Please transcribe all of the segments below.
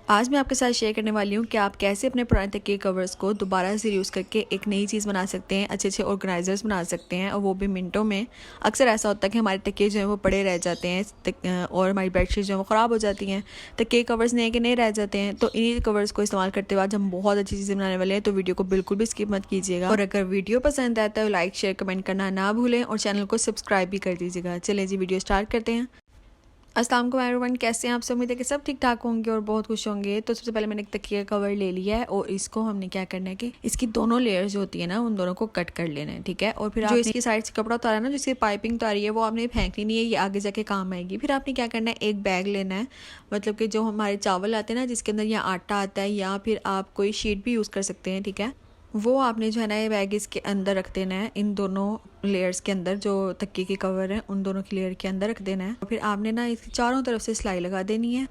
आज मैं आपके साथ शेयर करने वाली हूँ कि आप कैसे अपने पुराने तकिए कवर्स को दोबारा से यूज़ करके एक नई चीज़ बना सकते हैं, अच्छे अच्छे ऑर्गेनाइजर्स बना सकते हैं और वो भी मिनटों में। अक्सर ऐसा होता है कि हमारे तकिए जो हैं वो पड़े रह जाते हैं और हमारी बेडशीट जो है वो ख़राब हो जाती हैं। तकिए कवर्स नए के नए रह जाते हैं, तो इन्हीं कवर्स को इस्तेमाल करते हुए आज हम बहुत अच्छी चीज़ें बनाने वाले हैं, तो वीडियो को बिल्कुल भी स्किप मत कीजिएगा। और अगर वीडियो पसंद आता है तो लाइक शेयर कमेंट करना ना भूलें और चैनल को सब्सक्राइब भी कर दीजिएगा। चलिए जी वीडियो स्टार्ट करते हैं। अस्सलाम वालेकुम एवरीवन, कैसे हैं आप सब? उम्मीद है कि सब ठीक ठाक होंगे और बहुत खुश होंगे। तो सबसे पहले मैंने एक तकिया कवर ले लिया है और इसको हमने क्या करना है कि इसकी दोनों लेयर्स जो होती है ना, उन दोनों को कट कर लेना है, ठीक है। और फिर जो इसकी साइड से कपड़ा उतारा है ना, जिसकी पाइपिंग उतारी है, वो आपने फेंकनी नहीं है, ये आगे जाके काम आएगी। फिर आपने क्या करना है, एक बैग लेना है, मतलब कि जो हमारे चावल आते हैं ना, जिसके अंदर या आटा आता है या फिर आप कोई शीट भी यूज़ कर सकते हैं, ठीक है। वो आपने जो है ना ये बैग इसके अंदर रख देना है, इन दोनों लेयर्स के अंदर, जो तकिए के कवर है उन दोनों की लेयर के अंदर रख देना है। और फिर आपने ना इसकी चारों तरफ से सिलाई लगा देनी है।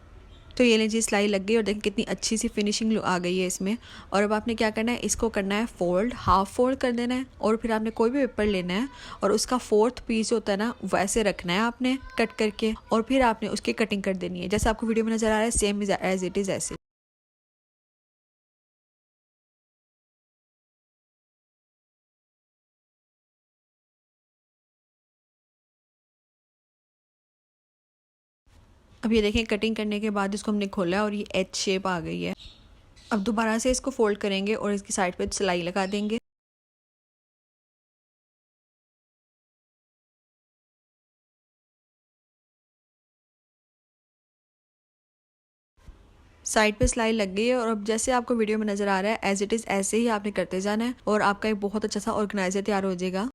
तो ये लीजिए सिलाई लग गई और देखिए कितनी अच्छी सी फिनिशिंग आ गई है इसमें। और अब आपने क्या करना है, इसको करना है फोल्ड, हाफ फोल्ड कर देना है। और फिर आपने कोई भी पेपर लेना है और उसका फोर्थ पीस होता है ना, वैसे रखना है आपने कट करके। और फिर आपने उसकी कटिंग कर देनी है, जैसे आपको वीडियो में नज़र आ रहा है, सेम एज इट इज़ ऐसे। अब ये देखें, कटिंग करने के बाद इसको हमने खोला और ये एच शेप आ गई है। अब दोबारा से इसको फोल्ड करेंगे और इसकी साइड पे सिलाई लगा देंगे। साइड पे सिलाई लग गई है और अब जैसे आपको वीडियो में नज़र आ रहा है, एज इट इज़ ऐसे ही आपने करते जाना है और आपका एक बहुत अच्छा सा ऑर्गेनाइजर तैयार हो जाएगा।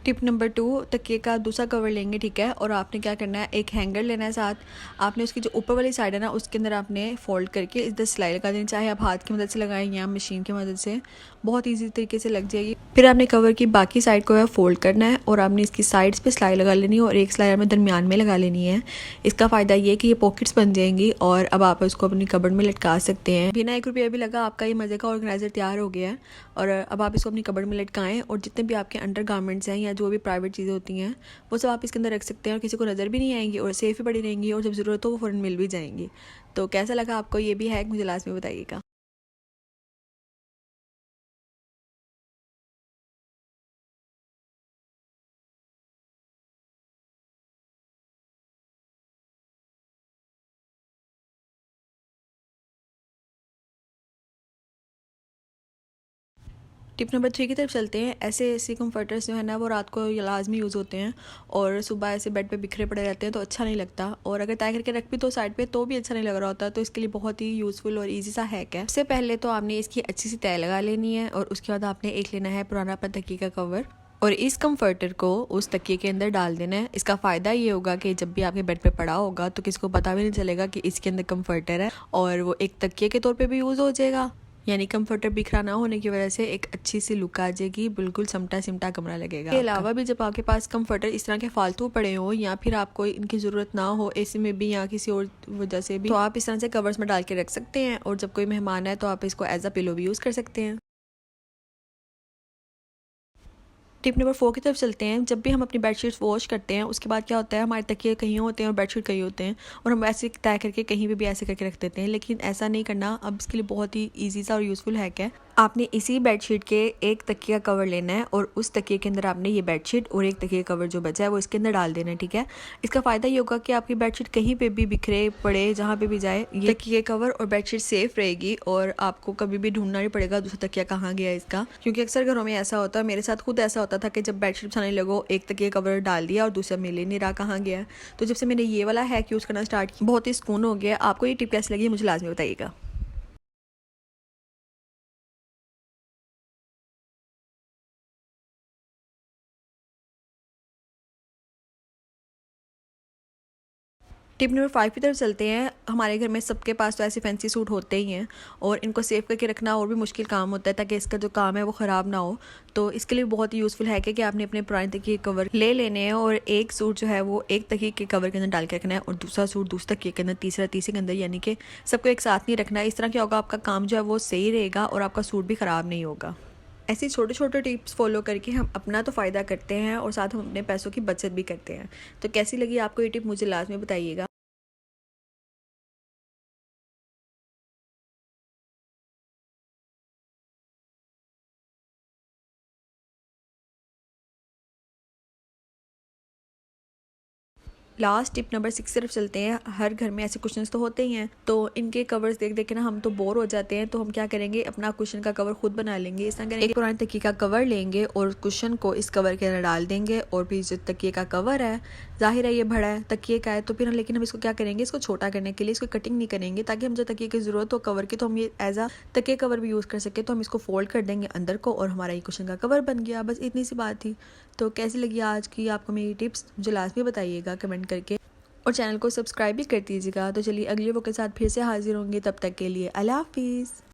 टिप नंबर 2, तकिए का दूसरा कवर लेंगे, ठीक है। और आपने क्या करना है, एक हैंगर लेना है साथ। आपने उसकी जो ऊपर वाली साइड है ना, उसके अंदर आपने फोल्ड करके इधर सिलाई लगा देनी, चाहे आप हाथ की मदद से लगाएं या मशीन की मदद से, बहुत ईजी तरीके से लग जाएगी। फिर आपने कवर की बाकी साइड को है फोल्ड करना है और आपने इसकी साइड्स पे सिलाई लगा लेनी है और एक सिलाई हमें दरमियान में लगा लेनी है। इसका फ़ायदा ये कि ये पॉकेट्स बन जाएंगी और अब आप इसको अपनी कबर्ड में लटका सकते हैं। बिना 1 रुपया भी लगा आपका ये मज़े का ऑर्गेनाइजर तैयार हो गया है। और अब आप इसको अपनी कबर्ड में लटकाएं और जितने भी आपके अंडर गारमेंट्स हैं या जो भी प्राइवेट चीज़ें होती हैं, वो सब आप इसके अंदर रख सकते हैं और किसी को नज़र भी नहीं आएंगी और सेफ भी पड़ी रहेंगी और जब ज़रूरत हो वो फ़ौरन मिल भी जाएंगी। तो कैसा लगा आपको ये भी हैक, मुझे लास्ट में बताइएगा। टिप नंबर 3 की तरफ चलते हैं। ऐसे एसी कंफर्टर्स जो है ना, वो रात को लाजमी यूज़ होते हैं और सुबह ऐसे बेड पे बिखरे पड़े रहते हैं तो अच्छा नहीं लगता। और अगर तय करके रख भी तो साइड पे, तो भी अच्छा नहीं लग रहा होता। तो इसके लिए बहुत ही यूज़फुल और ईजी सा हैक है। सबसे पहले तो आपने इसकी अच्छी सी तय लगा लेनी है और उसके बाद आपने एक लेना है पुराना अपना तकिए का कवर और इस कंफर्टर को उस तकिए के अंदर डाल देना है। इसका फ़ायदा ये होगा कि जब भी आपके बेड पे पड़ा होगा तो किसी को पता भी नहीं चलेगा कि इसके अंदर कंफर्टर है और वो एक तकिए के तौर पे भी यूज़ हो जाएगा। यानी कंफर्टर बिखरा ना होने की वजह से एक अच्छी सी लुक आ जाएगी, बिल्कुल समटा सिमटा कमरा लगेगा। इसके अलावा भी जब आपके पास कंफर्टर इस तरह के फालतू पड़े हो या फिर आपको इनकी ज़रूरत ना हो एसी में भी या किसी और वजह से भी, तो आप इस तरह से कवर्स में डाल के रख सकते हैं और जब कोई मेहमान है तो आप इसको एज अ पिलो भी यूज़ कर सकते हैं। टिप नंबर 4 की तरफ चलते हैं। जब भी हम अपनी बेडशीट्स वॉश करते हैं, उसके बाद क्या होता है, हमारे तकिए कहीं होते हैं और बेडशीट कहीं होते हैं और हम ऐसे तय करके कहीं भी ऐसे करके रख देते हैं, लेकिन ऐसा नहीं करना। अब इसके लिए बहुत ही ईजी सा और यूज़फुल हैक है। आपने इसी बेडशीट के एक तकिया कवर लेना है और उस तकिए के अंदर आपने ये बेडशीट और एक तकिया कवर जो बचा है वो इसके अंदर डाल देना है, ठीक है। इसका फ़ायदा ये होगा कि आपकी बेडशीट कहीं पे भी बिखरे पड़े, जहाँ पे भी जाए, ये तकिए कवर और बेडशीट सेफ रहेगी और आपको कभी भी ढूंढना नहीं पड़ेगा दूसरा तकिया कहाँ गया इसका। क्योंकि अक्सर घरों में ऐसा होता है, मेरे साथ खुद ऐसा होता था कि जब बेडशीट बिछाने लगो एक तकिया कवर डाल दिया और दूसरा मिल ही नहीं रहा कहाँ गया। तो जब से मैंने ये वाला हैक यूज़ करना स्टार्ट किया बहुत ही सुकून हो गया। आपको ये टिप कैसी लगी मुझे लाजमी बताइएगा। टिप नंबर 5 की तरफ चलते हैं। हमारे घर में सबके पास तो ऐसे फैंसी सूट होते ही हैं और इनको सेव करके रखना और भी मुश्किल काम होता है ताकि इसका जो काम है वो ख़राब ना हो। तो इसके लिए बहुत ही यूज़फुल है कि आपने अपने पुराने तकिए के कवर ले लेने हैं और एक सूट जो है वो एक तकिए के कवर के अंदर डाल के रखना है और दूसरा सूट दूसरे तकिए के अंदर, तीसरा तीसरे के अंदर, यानी कि सबको एक साथ नहीं रखना है। इस तरह क्या होगा, आपका काम जो है वो सही रहेगा और आपका सूट भी ख़राब नहीं होगा। ऐसे छोटे छोटे टिप्स फॉलो करके हम अपना तो फ़ायदा करते हैं और साथ हम अपने पैसों की बचत भी करते हैं। तो कैसी लगी आपको ये टिप मुझे लाजमी बताइएगा। लास्ट टिप नंबर 6 की तरफ चलते हैं। हर घर में ऐसे कुशन्स तो होते ही हैं, तो इनके कवर्स देख देख के ना हम तो बोर हो जाते हैं। तो हम क्या करेंगे, अपना कुशन का कवर खुद बना लेंगे। इस तरह करेंगे, एक पुराने तकिए का कवर लेंगे और कुशन को इस कवर के अंदर डाल देंगे और फिर जो तकिए का कवर है, जाहिर है ये बड़ा है तकिए का है, तो फिर लेकिन हम इसको क्या करेंगे, इसको छोटा करने के लिए इसको कटिंग नहीं करेंगे ताकि हम जो तकिए की ज़रूरत हो कवर की तो हम ये एज आ तकिए कवर भी यूज़ कर सके। तो हम इसको फोल्ड कर देंगे अंदर को और हमारा ये कुशन का कवर बन गया। बस इतनी सी बात थी। तो कैसी लगी आज की आपको मेरी टिप्स मुझे लाजमी बताइएगा कमेंट करके और चैनल को सब्सक्राइब भी कर दीजिएगा। तो चलिए अगली वीडियो के साथ फिर से हाजिर होंगे, तब तक के लिए अल्लाह हाफिज़।